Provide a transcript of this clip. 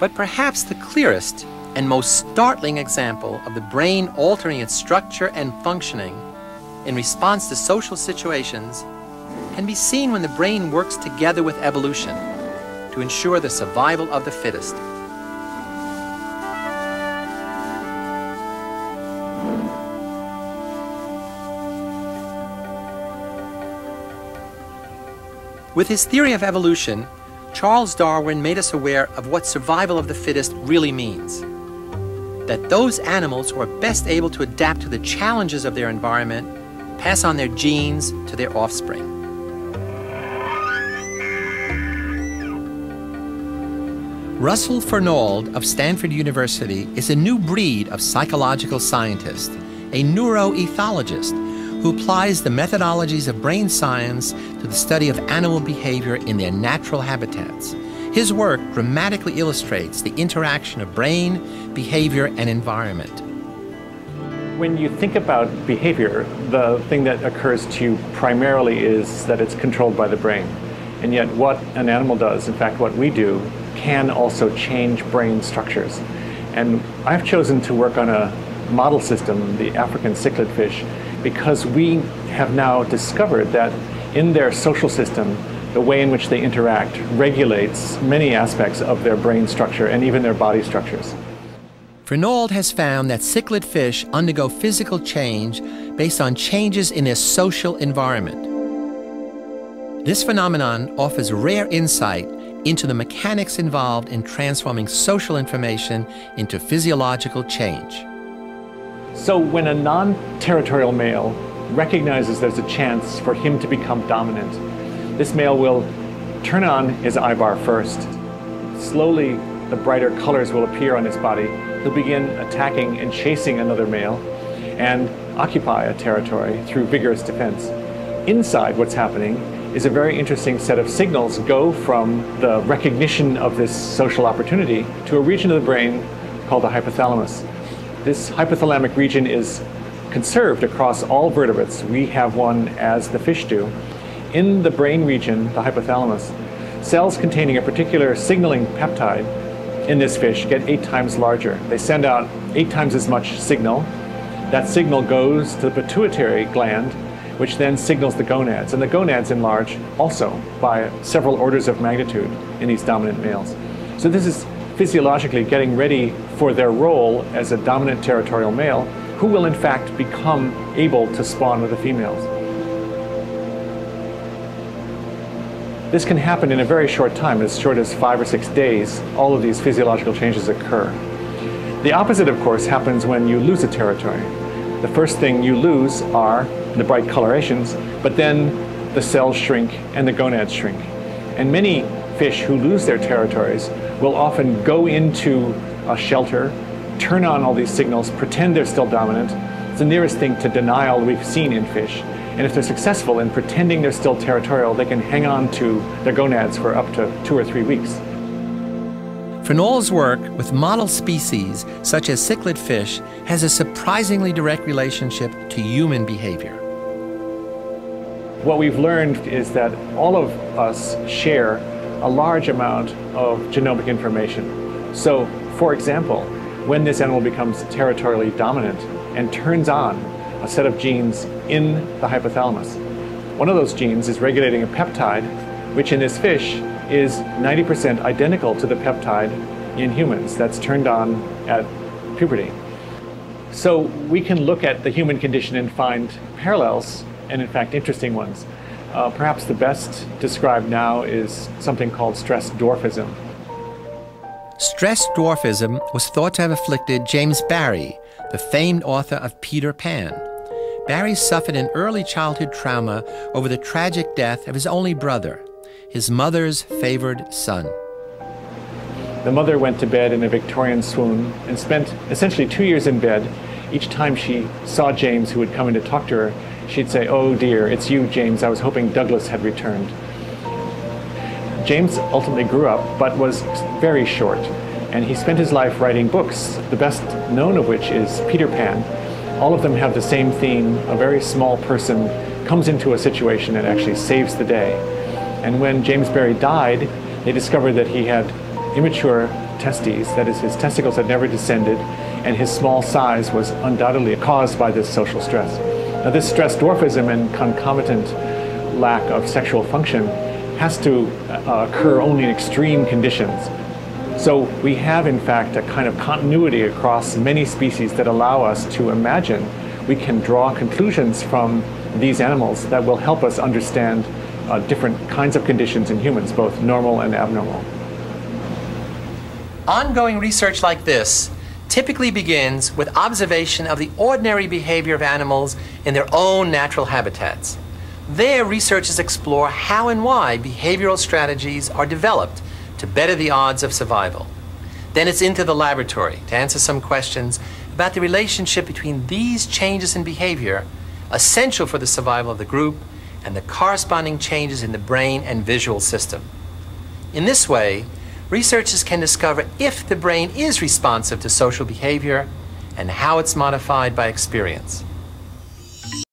But perhaps the clearest and most startling example of the brain altering its structure and functioning in response to social situations can be seen when the brain works together with evolution to ensure the survival of the fittest. With his theory of evolution, Charles Darwin made us aware of what survival of the fittest really means. That those animals who are best able to adapt to the challenges of their environment pass on their genes to their offspring. Russell Fernald of Stanford University is a new breed of psychological scientist, a neuroethologist, who applies the methodologies of brain science to the study of animal behavior in their natural habitats. His work dramatically illustrates the interaction of brain, behavior, and environment. When you think about behavior, the thing that occurs to you primarily is that it's controlled by the brain. And yet what an animal does, in fact what we do, can also change brain structures. And I've chosen to work on a model system, the African cichlid fish, because we have now discovered that in their social system, the way in which they interact regulates many aspects of their brain structure and even their body structures. Fernald has found that cichlid fish undergo physical change based on changes in their social environment. This phenomenon offers rare insight into the mechanics involved in transforming social information into physiological change. So when a non-territorial male recognizes there's a chance for him to become dominant, this male will turn on his eyebar first. Slowly, the brighter colors will appear on his body. He'll begin attacking and chasing another male and occupy a territory through vigorous defense. Inside, what's happening is a very interesting set of signals go from the recognition of this social opportunity to a region of the brain called the hypothalamus. This hypothalamic region is conserved across all vertebrates. We have one as the fish do. In the brain region, the hypothalamus, cells containing a particular signaling peptide in this fish get 8 times larger. They send out 8 times as much signal. That signal goes to the pituitary gland, which then signals the gonads. And the gonads enlarge also by several orders of magnitude in these dominant males. So this is physiologically getting ready for their role as a dominant territorial male who will in fact become able to spawn with the females. This can happen in a very short time, as short as 5 or 6 days. All of these physiological changes occur. The opposite, of course, happens when you lose a territory. The first thing you lose are the bright colorations, but then the cells shrink and the gonads shrink. And many fish who lose their territories will often go into a shelter, turn on all these signals, pretend they're still dominant. It's the nearest thing to denial we've seen in fish. And if they're successful in pretending they're still territorial, they can hang on to their gonads for up to 2 or 3 weeks. Fernald's work with model species, such as cichlid fish, has a surprisingly direct relationship to human behavior. What we've learned is that all of us share a large amount of genomic information. So, for example, when this animal becomes territorially dominant and turns on a set of genes in the hypothalamus, one of those genes is regulating a peptide, which in this fish is 90% identical to the peptide in humans that's turned on at puberty. So we can look at the human condition and find parallels, and in fact interesting ones. Perhaps the best described now is something called stress dwarfism. Stress dwarfism was thought to have afflicted James Barrie, the famed author of Peter Pan. Barrie suffered an early childhood trauma over the tragic death of his only brother, his mother's favored son. The mother went to bed in a Victorian swoon and spent essentially 2 years in bed. Each time she saw James, who would come in to talk to her, she'd say, "Oh dear, it's you, James. I was hoping Douglas had returned." James ultimately grew up, but was very short, and he spent his life writing books, the best known of which is Peter Pan. All of them have the same theme. A very small person comes into a situation and actually saves the day. And when James Barrie died, they discovered that he had immature testes, that is, his testicles had never descended, and his small size was undoubtedly caused by this social stress. Now, this stress dwarfism and concomitant lack of sexual function has to occur only in extreme conditions. So we have, in fact, a kind of continuity across many species that allow us to imagine we can draw conclusions from these animals that will help us understand different kinds of conditions in humans, both normal and abnormal. Ongoing research like this typically begins with observation of the ordinary behavior of animals in their own natural habitats. There, researchers explore how and why behavioral strategies are developed to better the odds of survival. Then it's into the laboratory to answer some questions about the relationship between these changes in behavior, essential for the survival of the group, and the corresponding changes in the brain and visual system. In this way, researchers can discover if the brain is responsive to social behavior and how it's modified by experience.